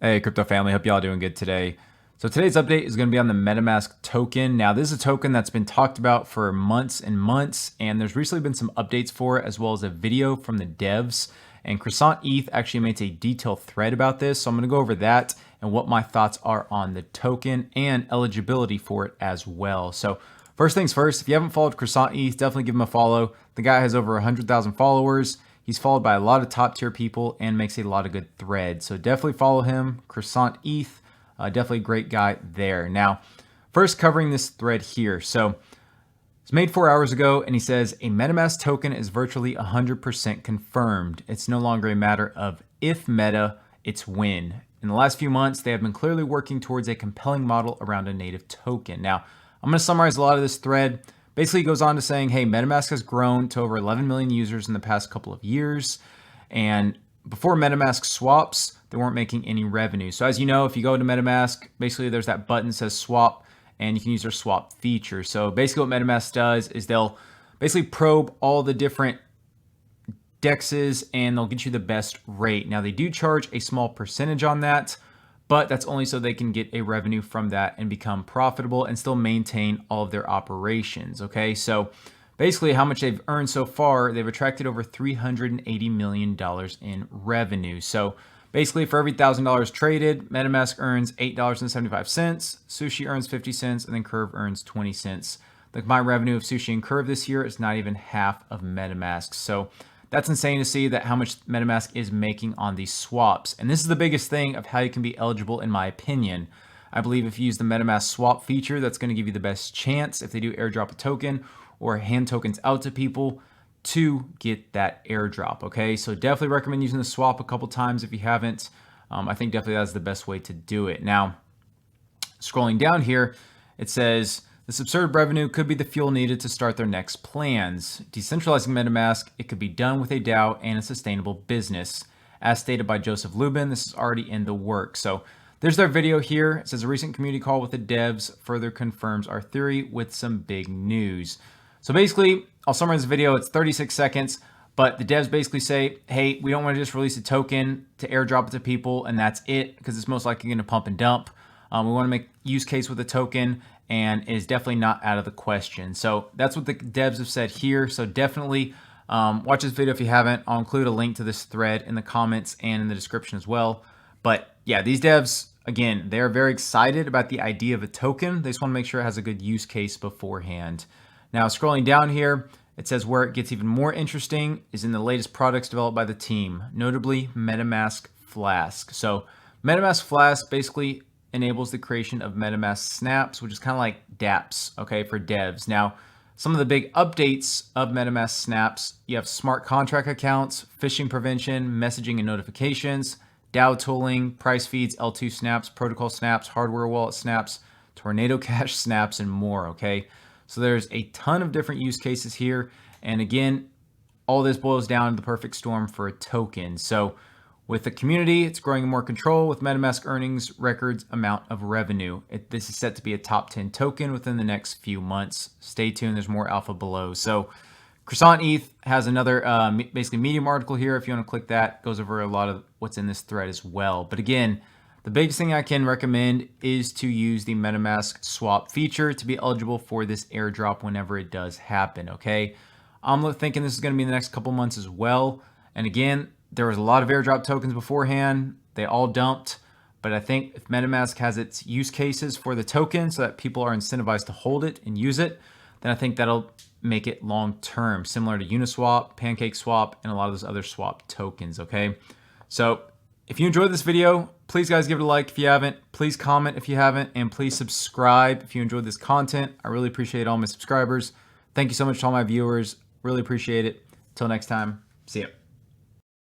Hey, crypto family, hope y'all doing good today. So today's update is going to be on the Metamask token. Now, this is a token that's been talked about for months and months, and there's recently been some updates for it, as well as a video from the devs. And CroissantEth actually made a detailed thread about this, so I'm going to go over that and what my thoughts are on the token and eligibility for it as well. So first things first, if you haven't followed CroissantEth, definitely give him a follow. The guy has over 100,000 followers. He's followed by a lot of top tier people and makes a lot of good threads. So definitely follow him, CroissantEth. Definitely a great guy there. Now, first covering this thread here. So it's made 4 hours ago, and he says a Metamask token is virtually 100% confirmed. It's no longer a matter of if meta, it's when. In the last few months, they have been clearly working towards a compelling model around a native token. Now, I'm going to summarize a lot of this thread. Basically, it goes on to saying, hey, Metamask has grown to over 11 million users in the past couple of years. And before Metamask Swaps, they weren't making any revenue. So as you know, if you go to Metamask, basically there's that button that says swap, and you can use their swap feature. So basically what Metamask does is they'll basically probe all the different dexes and they'll get you the best rate. Now, they do charge a small percentage on that, but that's only so they can get a revenue from that and become profitable and still maintain all of their operations. Okay, so basically how much they've earned so far, they've attracted over $380 million in revenue. So basically for every $1,000 traded, Metamask earns $8.75, Sushi earns 50 cents, and then Curve earns 20 cents. The combined revenue of Sushi and Curve this year is not even half of Metamask. So that's insane to see that how much Metamask is making on these swaps. And this is the biggest thing of how you can be eligible, in my opinion. I believe if you use the Metamask swap feature, that's going to give you the best chance if they do airdrop a token or hand tokens out to people to get that airdrop. Okay, so definitely recommend using the swap a couple times if you haven't. I think definitely that's the best way to do it. Now, scrolling down here, it says, this absurd revenue could be the fuel needed to start their next plans. Decentralizing Metamask, it could be done with a DAO and a sustainable business. As stated by Joseph Lubin, this is already in the works. So there's their video here. It says a recent community call with the devs further confirms our theory with some big news. So basically, I'll summarize the video. It's 36 seconds, but the devs basically say, hey, we don't want to just release a token to airdrop it to people and that's it, because it's most likely going to pump and dump. We want to make use case with the token, and it is definitely not out of the question. So that's what the devs have said here. So definitely watch this video if you haven't. I'll include a link to this thread in the comments and in the description as well. But yeah, these devs, again, they're very excited about the idea of a token. They just want to make sure it has a good use case beforehand. Now, scrolling down here, it says where it gets even more interesting is in the latest products developed by the team, notably Metamask Flask. So Metamask Flask basically enables the creation of Metamask snaps, which is kind of like dApps, okay, for devs. Now, some of the big updates of Metamask snaps, you have smart contract accounts, phishing prevention, messaging and notifications, DAO tooling, price feeds, L2 snaps, protocol snaps, hardware wallet snaps, Tornado Cash snaps, and more, okay? So there's a ton of different use cases here. And again, all this boils down to the perfect storm for a token. So with the community, it's growing in more control with Metamask earnings records amount of revenue. This is set to be a top 10 token within the next few months. Stay tuned, there's more alpha below. So CroissantEth has another basically Medium article here. If you want to click that, goes over a lot of what's in this thread as well. But again, the biggest thing I can recommend is to use the Metamask swap feature to be eligible for this airdrop whenever it does happen, okay? I'm thinking this is going to be in the next couple months as well. And again, there was a lot of airdrop tokens beforehand. They all dumped. But I think if Metamask has its use cases for the token so that people are incentivized to hold it and use it, then I think that'll make it long-term, similar to Uniswap, PancakeSwap, and a lot of those other swap tokens, okay? So if you enjoyed this video, please guys give it a like if you haven't. Please comment if you haven't, and please subscribe if you enjoyed this content. I really appreciate all my subscribers. Thank you so much to all my viewers. Really appreciate it. Until next time, see ya.